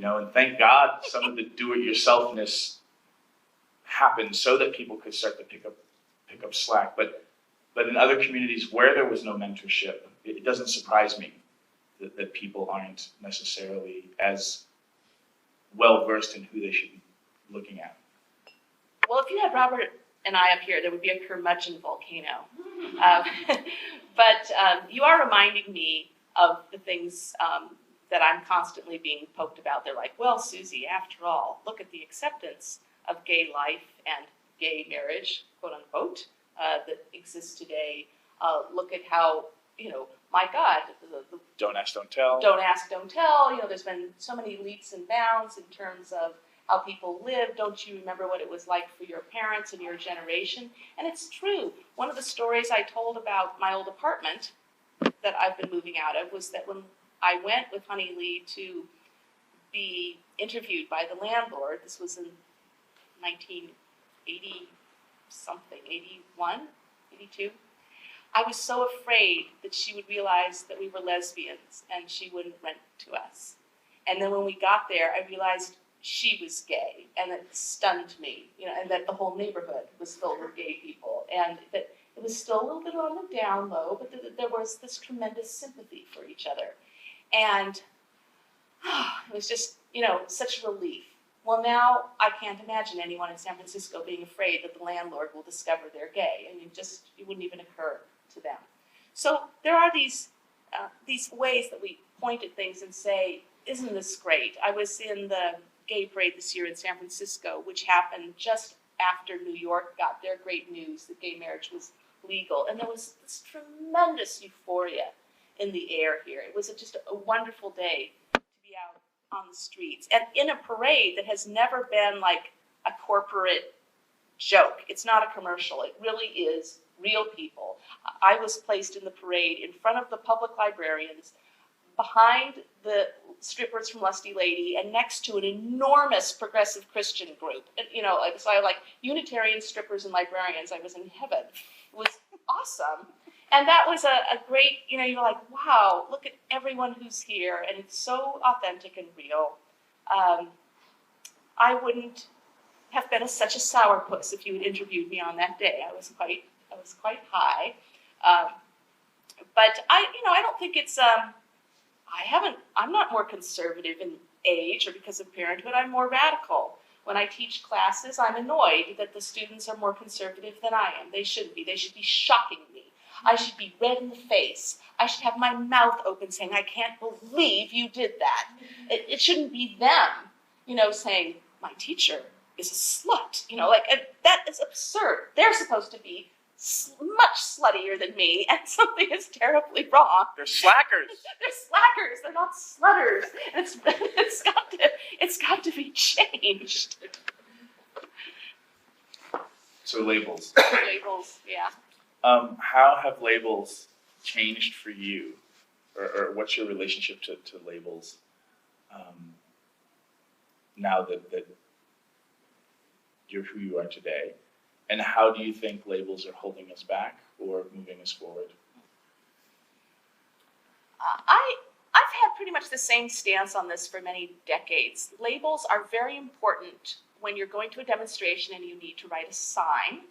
and thank God some of the do-it-yourselfness happened so that people could start to pick up slack. But in other communities where there was no mentorship, it doesn't surprise me that people aren't necessarily as well versed in who they should be looking at. Well, if you had Robert and I up here, there would be a curmudgeon volcano. But you are reminding me of the things that I'm constantly being poked about. They're like, well, Susie, after all, look at the acceptance of gay life and gay marriage, quote unquote, that exists today. Look at how, my God. Don't ask, don't tell. Don't ask, don't tell. There's been so many leaps and bounds in terms of how people live. Don't you remember what it was like for your parents and your generation? And it's true. One of the stories I told about my old apartment that I've been moving out of was that when I went with Honey Lee to be interviewed by the landlord, this was in 1980 something, 81, 82, I was so afraid that she would realize that we were lesbians and she wouldn't rent to us. And then when we got there, I realized she was gay, and it stunned me, and that the whole neighborhood was filled with gay people, and that it was still a little bit on the down low, but that there was this tremendous sympathy for each other. And it was just, such a relief. Well, now I can't imagine anyone in San Francisco being afraid that the landlord will discover they're gay. It wouldn't even occur to them. So there are these ways that we point at things and say, isn't this great? I was in the gay parade this year in San Francisco, which happened just after New York got their great news that gay marriage was legal. And there was this tremendous euphoria in the air here. It was just a wonderful day to be out on the streets. And in a parade that has never been like a corporate joke. It's not a commercial. It really is real people. I was placed in the parade in front of the public librarians, behind the strippers from Lusty Lady, and next to an enormous progressive Christian group. And, so I like Unitarian strippers and librarians. I was in heaven. It was awesome. And that was a great, you're like, wow, look at everyone who's here. And it's so authentic and real. I wouldn't have been such a sourpuss if you had interviewed me on that day. I was quite high. But I don't think it's, I'm not more conservative in age or because of parenthood. I'm more radical. When I teach classes, I'm annoyed that the students are more conservative than I am. They shouldn't be. They should be shocking me. I should be red in the face. I should have my mouth open saying, I can't believe you did that. It shouldn't be them, saying, my teacher is a slut. That is absurd. They're supposed to be much sluttier than me, and something is terribly wrong. They're slackers. They're slackers. They're not slutters. It's got to be changed. So labels. Labels, yeah. How have labels changed for you, or what's your relationship to labels now that you're who you are today? And how do you think labels are holding us back or moving us forward? I've had pretty much the same stance on this for many decades. Labels are very important when you're going to a demonstration and you need to write a sign.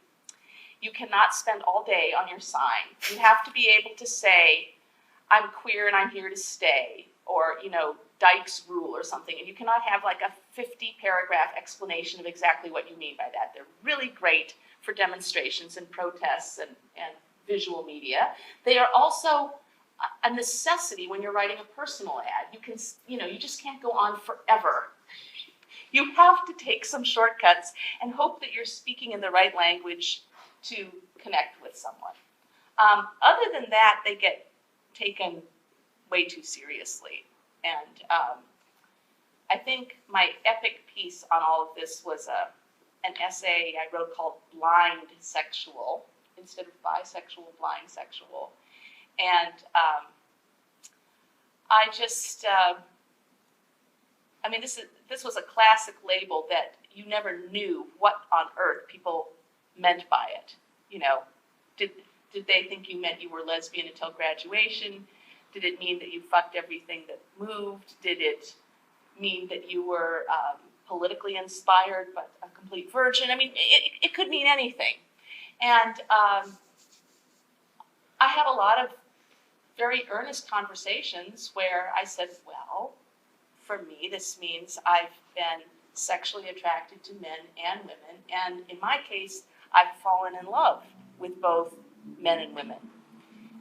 You cannot spend all day on your sign. You have to be able to say, I'm queer and I'm here to stay, or, Dyke's rule or something. And you cannot have like a 50-paragraph explanation of exactly what you mean by that. They're really great for demonstrations and protests and visual media. They are also a necessity when you're writing a personal ad. You just can't go on forever. You have to take some shortcuts and hope that you're speaking in the right language to connect with someone. Other than that, they get taken way too seriously. And I think my epic piece on all of this was an essay I wrote called Blind Sexual, instead of bisexual, blind sexual. And this was a classic label that you never knew what on earth people meant by it. Did they think you meant you were lesbian until graduation? Did it mean that you fucked everything that moved? Did it mean that you were politically inspired but a complete virgin. I mean, it could mean anything. And I have a lot of very earnest conversations where I said, well, for me, this means I've been sexually attracted to men and women. And in my case, I've fallen in love with both men and women.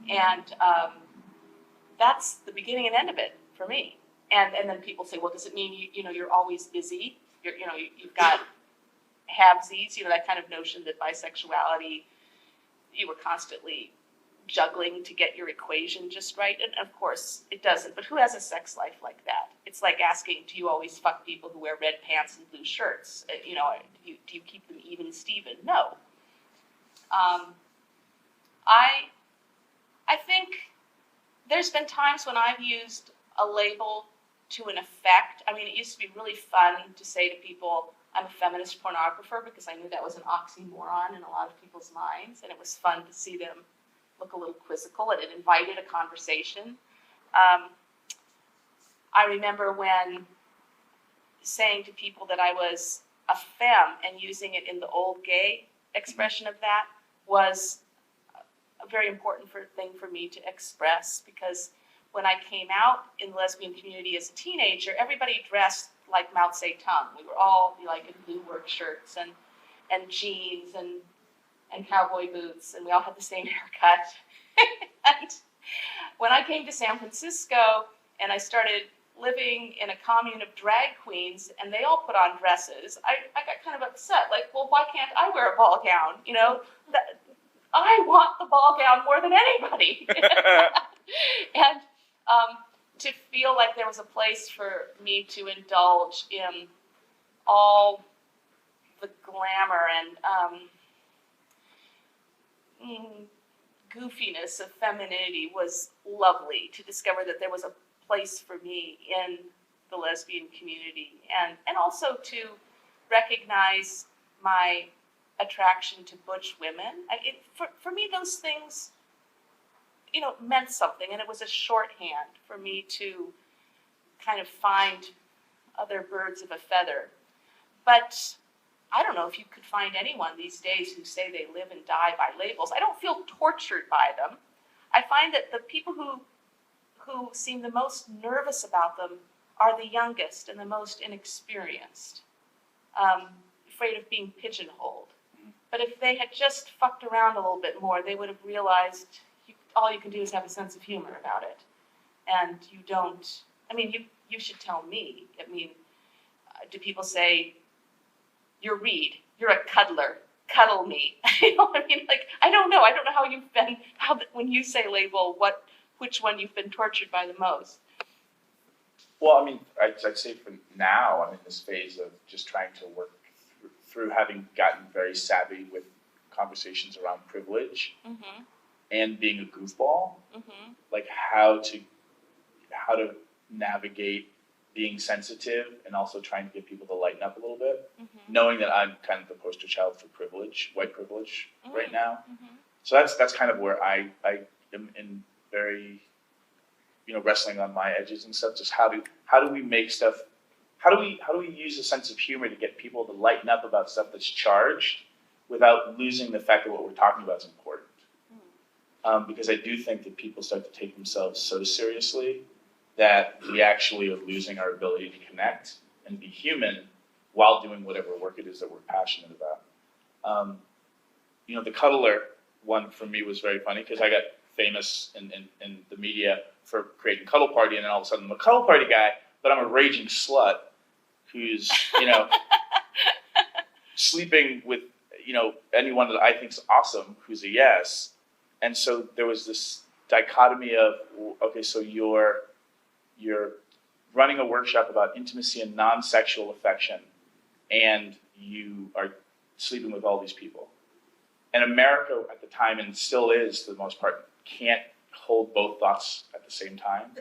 And that's the beginning and end of it for me. And then people say, well, does it mean you're always busy? You've got halvesies, that kind of notion that bisexuality, you were constantly juggling to get your equation just right. And of course, it doesn't. But who has a sex life like that? It's like asking, do you always fuck people who wear red pants and blue shirts? Do you keep them even Steven? No. I think there's been times when I've used a label to an effect. I mean, it used to be really fun to say to people, I'm a feminist pornographer, because I knew that was an oxymoron in a lot of people's minds, and it was fun to see them look a little quizzical, and it invited a conversation. I remember when saying to people that I was a femme and using it in the old gay expression of that was a very important thing for me to express, because when I came out in the lesbian community as a teenager, everybody dressed like Mao Zedong. We were all like in blue work shirts and jeans and cowboy boots, and we all had the same haircut. And when I came to San Francisco and I started living in a commune of drag queens and they all put on dresses, I got kind of upset. Like, well, why can't I wear a ball gown? I want the ball gown more than anybody. And to feel like there was a place for me to indulge in all the glamour and goofiness of femininity was lovely. To discover that there was a place for me in the lesbian community, and also to recognize my attraction to butch women. For me, those things, meant something, and it was a shorthand for me to kind of find other birds of a feather. But I don't know if you could find anyone these days who say they live and die by labels. I don't feel tortured by them. I find that the people who seem the most nervous about them are the youngest and the most inexperienced, afraid of being pigeonholed. But if they had just fucked around a little bit more, they would have realized all you can do is have a sense of humor about it. And you don't, you should tell me. Do people say, you're Reid, you're a cuddler, cuddle me? I don't know. I don't know how you've been, when you say label, which one you've been tortured by the most. Well, I'd say for now, I'm in this phase of just trying to work through having gotten very savvy with conversations around privilege. Mm-hmm. And being a goofball, mm-hmm. like how to navigate being sensitive and also trying to get people to lighten up a little bit, mm-hmm. knowing that I'm kind of the poster child for privilege, white privilege, mm-hmm. right now. Mm-hmm. So that's kind of where I am in very, wrestling on my edges and stuff. Just how do we make stuff? How do we use a sense of humor to get people to lighten up about stuff that's charged without losing the fact that what we're talking about is important? Because I do think that people start to take themselves so seriously that we actually are losing our ability to connect and be human while doing whatever work it is that we're passionate about. The cuddler one for me was very funny because I got famous in the media for creating Cuddle Party, and then all of a sudden I'm a Cuddle Party guy, but I'm a raging slut who's, sleeping with, anyone that I think's awesome who's a yes. And so there was this dichotomy of, okay, so you're running a workshop about intimacy and non-sexual affection, and you are sleeping with all these people. And America at the time, and still is for the most part, can't hold both thoughts at the same time.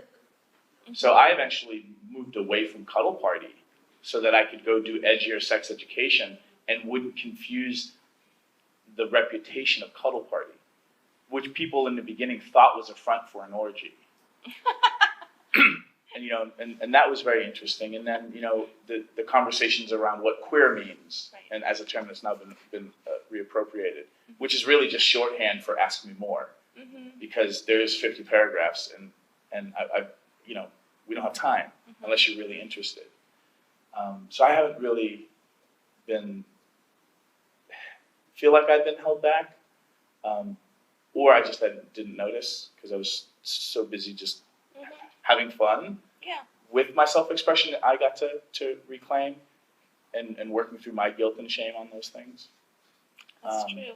So I eventually moved away from Cuddle Party so that I could go do edgier sex education and wouldn't confuse the reputation of Cuddle Party, which people in the beginning thought was a front for an orgy. and that was very interesting. And then, the conversations around what queer means, Right. and as a term that's now been reappropriated, which is really just shorthand for ask me more, Mm-hmm. because there's 50 paragraphs, and we don't have time Mm-hmm. unless you're really interested. So I haven't really feel like I've been held back, or I just didn't notice because I was so busy just Mm-hmm. having fun Yeah. with my self-expression that I got to reclaim, and working through my guilt and shame on those things. That's true.